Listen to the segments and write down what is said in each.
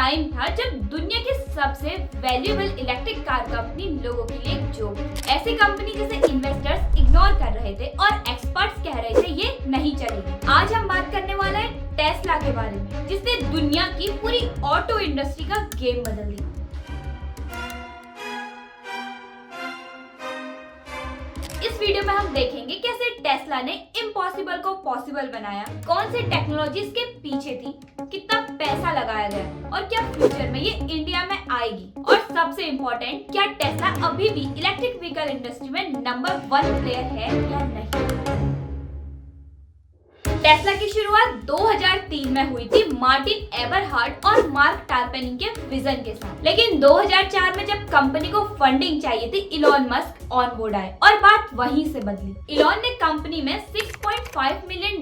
Time था जब दुनिया की सबसे वैल्यूएबल इलेक्ट्रिक कार कंपनी लोगों के लिए एक जोक। ऐसी कंपनी जिसे इन्वेस्टर्स इग्नोर कर रहे थे और एक्सपर्ट्स कह रहे थे ये नहीं चलेगी। आज हम बात करने वाला है टेस्ला के बारे में, जिसने दुनिया की पूरी ऑटो इंडस्ट्री का गेम बदल दिया। इस वीडियो में हम देखेंगे कैसे टेस्ला ने इम्पॉसिबल को पॉसिबल बनाया, कौन सी टेक्नोलॉजी इसके पीछे थी, कितना पैसा लगाया गया और क्या फ्यूचर में ये इंडिया में आएगी, और सबसे इम्पोर्टेंट, क्या टेस्ला अभी भी इलेक्ट्रिक व्हीकल इंडस्ट्री में नंबर 1 प्लेयर है या नहीं। टेस्ला की शुरुआत 2003 में हुई थी मार्टिन एबरहार्ड और मार्क टारपेनिंग के विजन के साथ, लेकिन 2004 में जब कंपनी को फंडिंग चाहिए थी, इलॉन मस्क ऑन बोर्ड आए और बात वहीं से बदली। इलॉन ने कंपनी में $6.5 मिलियन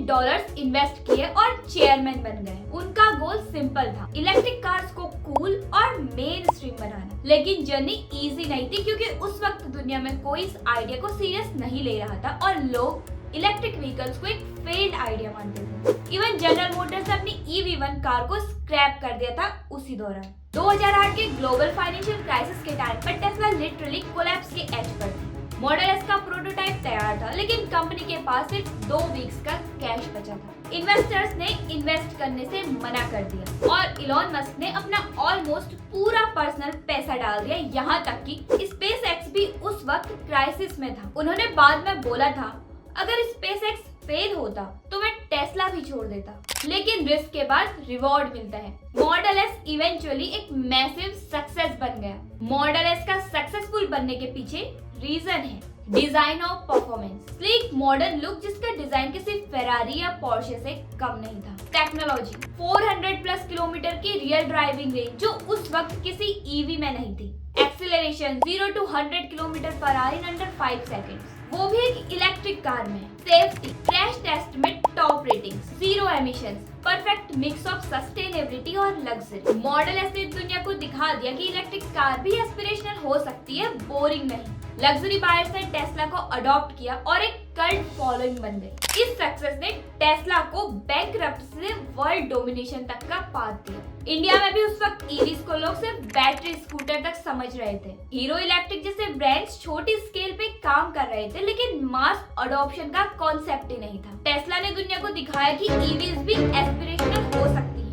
इन्वेस्ट किए और चेयरमैन बन गए। उनका गोल सिंपल था, इलेक्ट्रिक कार्स को कूल और मेन स्ट्रीम बनाना। लेकिन जर्नी इजी नहीं थी, क्योंकि उस वक्त दुनिया में कोई इस आइडिया को सीरियस नहीं ले रहा था और लोग इलेक्ट्रिक व्हीकल्स को एक फेल्ड आइडिया मानते थे। इवन जनरल मोटर्स ने अपनी EV1 कार को स्क्रैप कर दिया था उसी दौरान। 2008 के ग्लोबल फाइनेंशियल क्राइसिस के टाइम पर टेस्ला लिटरली कोलैप्स के एज पर थी। मॉडल एस का प्रोटोटाइप तैयार था, लेकिन कंपनी के पास सिर्फ 2 वीक्स का कैश बचा था। इन्वेस्टर्स ने इन्वेस्ट करने से मना कर दिया और इलॉन मस्क ने अपना ऑलमोस्ट पूरा पर्सनल पैसा डाल दिया, यहाँ तक कि स्पेसएक्स भी उस वक्त क्राइसिस में था। उन्होंने बाद में बोला था, अगर स्पेसएक्स फेल होता तो मैं टेस्ला भी छोड़ देता, लेकिन रिस्क के बाद रिवॉर्ड मिलता है। मॉडल एस इवेंचुअली एक मैसिव सक्सेस बन गया। मॉडल एस का सक्सेसफुल बनने के पीछे रीजन है डिजाइन और परफॉर्मेंस। स्लीक मॉडर्न लुक जिसका डिजाइन किसी फेरारी या पोर्शे से कम नहीं था। टेक्नोलॉजी 400+ किलोमीटर की रियल ड्राइविंग रेंज, जो उस वक्त किसी ईवी में नहीं थी। Acceleration 0 to 100 km/h in under 5 seconds, वो भी एक इलेक्ट्रिक कार में। सेफ्टी, क्रैश टेस्ट में top ratings, 0 emissions, perfect mix of sustainability और लग्जरी। मॉडल एस ने दुनिया को दिखा दिया कि इलेक्ट्रिक कार भी एस्पिरेशनल हो सकती है, बोरिंग नहीं। लग्जरी बायर्स ने टेस्ला को अडॉप्ट किया और एक कल्ट फॉलोइंग बन गई। इस सक्सेस ने टेस्ला को बैंकरप्सी से वर्ल्ड डोमिनेशन तक का पाथ दिया। इंडिया में भी उस वक्त ईवीज को लोग सिर्फ बैटरी स्कूटर तक समझ रहे थे। हीरो इलेक्ट्रिक जैसे ब्रांड्स छोटी स्केल पे काम कर रहे थे, लेकिन मास अडॉप्शन का कॉन्सेप्ट ही नहीं था। टेस्ला ने दुनिया को दिखाया कि ईवीज भी एस्पिरेशनल हो सकती है।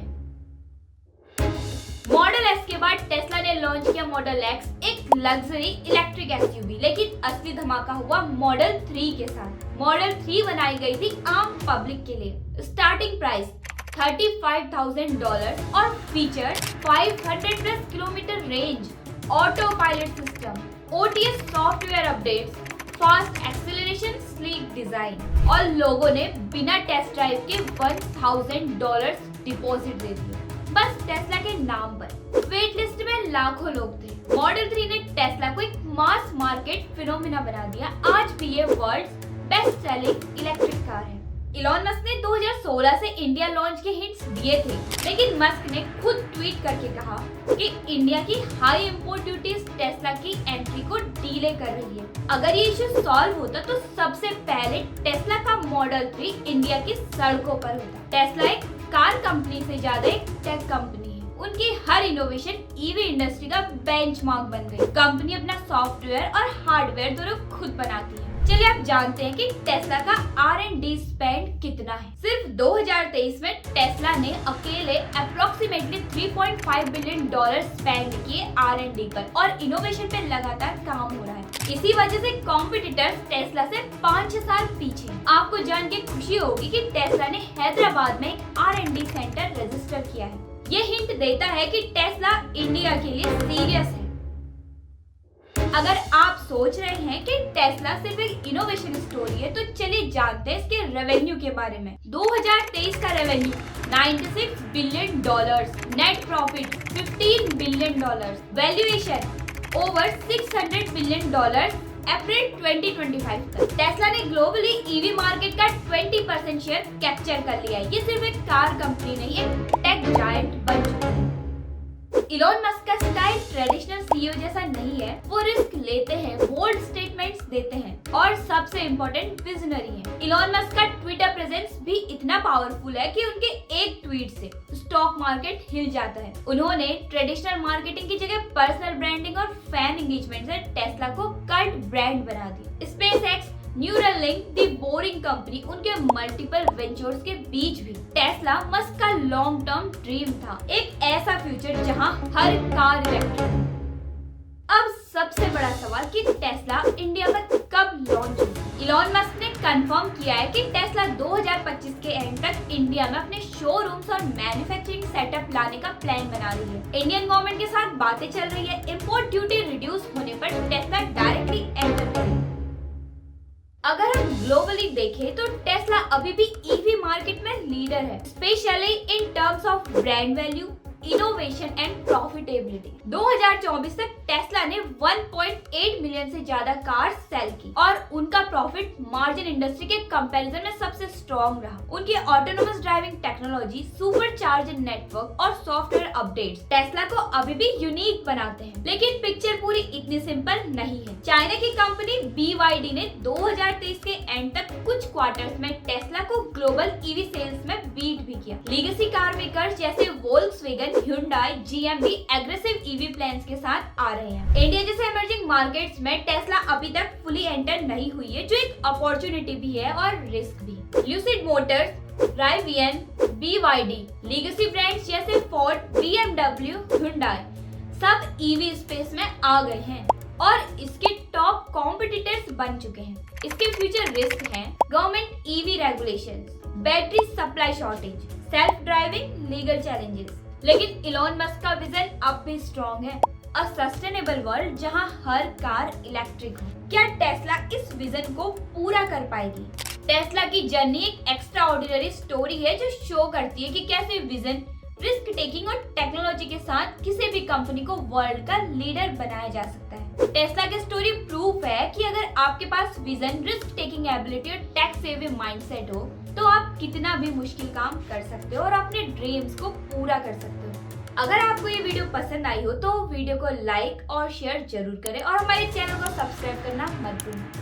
मॉडल एस के बाद टेस्ला ने लॉन्च किया मॉडल एक्स, एक लग्जरी इलेक्ट्रिक SUV, लेकिन असली धमाका हुआ मॉडल 3 के साथ। मॉडल 3 बनाई गई थी आम पब्लिक के लिए। स्टार्टिंग प्राइस $35,000 और feature 500+ kilometre range, auto pilot system, OTA software updates, fast acceleration, sleek design, और लोगों ने बिना टेस्ट ड्राइव के $1,000 डिपॉजिट दे दिए, बस टेस्ला के नाम पर। वेट लिस्ट में लाखों लोग थे। मॉडल 3 ने टेस्ला को एक मास मार्केट फिनोमिना बना दिया। आज भी ये world best selling electric car है। इलॉन मस्क ने 2016 से इंडिया लॉन्च के हिंट्स दिए थे, लेकिन मस्क ने खुद ट्वीट करके कहा कि इंडिया की हाई इंपोर्ट ड्यूटीज टेस्ला की एंट्री को डिले कर रही है। अगर ये इशू सॉल्व होता तो सबसे पहले टेस्ला का मॉडल 3 इंडिया की सड़कों पर होता। टेस्ला एक कार कंपनी से ज्यादा एक टेक कंपनी है। उनकी हर इनोवेशन ईवी इंडस्ट्री का बेंचमार्क बन गई। कंपनी अपना सॉफ्टवेयर और हार्डवेयर दोनों खुद बनाती है। चलिए आप जानते हैं कि टेस्ला का R&D स्पेंड कितना है। सिर्फ 2023 में टेस्ला ने अकेले अप्रोक्सीमेटली $3.5 बिलियन स्पेंड किए R&D पर, और इनोवेशन पे लगातार काम हो रहा है। इसी वजह से कॉम्पिटिटर्स टेस्ला से 5 साल पीछे। आपको जान के खुशी होगी कि टेस्ला ने हैदराबाद में R&D सेंटर रजिस्टर किया है। ये हिंट देता है कि टेस्ला इंडिया के लिए सीरियस है। अगर आप सोच रहे हैं कि टेस्ला सिर्फ एक इनोवेशन स्टोरी है, तो चलिए जानते हैं इसके रेवेन्यू के बारे में। 2023 का revenue $96 billion, net profit $15 billion, valuation over $600 billion April 2025 तक। टेस्ला ने ग्लोबली ईवी मार्केट का 20% शेयर कैप्चर कर लिया है। ये सिर्फ एक कार कंपनी नहीं, एक टेक जायंट बन चुकी है। इलॉन मस्क का स्टाइल ट्रेडिशनल सीईओ जैसा नहीं है। वो रिस्क लेते हैं, बोल्ड स्टेटमेंट्स देते हैं और सबसे इम्पोर्टेंट विजनरी है। इलॉन मस्क का ट्विटर प्रेजेंस भी इतना पावरफुल है कि उनके एक ट्वीट से स्टॉक मार्केट हिल जाता है। उन्होंने ट्रेडिशनल मार्केटिंग की जगह पर्सनल ब्रांडिंग और फैन एंगेजमेंट से टेस्ला को कल्ट ब्रांड बना दी। स्पेसएक्स, न्यूरलिंक, दी बोरिंग कंपनी, उनके मल्टीपल वेंचर्स के बीच भी टेस्ला मस्क का लॉन्ग टर्म ड्रीम था, एक ऐसा फ्यूचर जहां हर कार इलेक्ट्रिक। अब सबसे बड़ा सवाल कि टेस्ला इंडिया में कब लॉन्च होगी। इलॉन मस्क ने कंफर्म किया है कि टेस्ला 2025 के एंड तक इंडिया में अपने शोरूम्स और मैन्युफैक्चरिंग सेटअप लाने का प्लान बना रही है। इंडियन गवर्नमेंट के साथ बातें चल रही है। इंपोर्ट ड्यूटी रिड्यूस होने पर टेस्ला डायरेक्टली एंटर करेगी। अगर हम ग्लोबली देखें तो टेस्ला अभी भी ईवी मार्केट में लीडर है, specially in terms of brand value, innovation and profitability. 2024 तक टेस्ला ने 1.8 मिलियन से ज्यादा कार्स सेल की और उनका प्रॉफिट मार्जिन इंडस्ट्री के कंपैरिजन में सबसे स्ट्रॉन्ग रहा। उनकी autonomous driving technology, super charger network और सॉफ्टवेयर अपडेट्स टेस्ला को अभी भी यूनिक बनाते हैं। लेकिन पिक्चर पूरी इतनी सिंपल नहीं है। चाइना की कंपनी BYD ने 2023 के एंड तक कुछ क्वार्टर्स में टेस्ला को ग्लोबल ईवी सेल्स में बीट भी किया। लीगेसी कार मेकर्स जैसे वोल्क्सवैगन, Hyundai, GM भी एग्रेसिव ईवी प्लान्स के साथ आ रहे हैं। इंडिया जैसे इमर्जिंग मार्केट्स में टेस्ला अभी तक फुली एंटर नहीं हुई है, जो एक अपॉर्चुनिटी भी है और रिस्क भी। Lucid Motors, Rivian, BYD, legacy brands जैसे Ford, BMW, Hyundai सब ईवी स्पेस में आ गए हैं और इसके टॉप कॉम्पिटिटर्स बन चुके हैं। इसके फ्यूचर रिस्क हैं government EV regulations, battery supply shortage, self driving, legal challenges. लेकिन इलॉन मस्क का विजन अब भी स्ट्रॉन्ग है, अ सस्टेनेबल वर्ल्ड जहां हर कार इलेक्ट्रिक हो। क्या टेस्ला इस विजन को पूरा कर पाएगी? टेस्ला की जर्नी एक एक्स्ट्रा ऑर्डिनरी स्टोरी है जो शो करती है कि कैसे विजन, रिस्क टेकिंग और टेक्नोलॉजी के साथ किसी भी कंपनी को वर्ल्ड का लीडर बनाया जा सकता है। टेस्ला की स्टोरी प्रूफ है कि अगर आपके पास विजन, रिस्क टेकिंग एबिलिटी और टेक सेविंग माइंडसेट हो तो आप कितना भी मुश्किल काम कर सकते हो और अपने ड्रीम्स को पूरा कर सकते हो। अगर आपको ये वीडियो पसंद आई हो तो वीडियो को लाइक और शेयर जरूर करें और हमारे चैनल को सब्सक्राइब करना मत भूलें।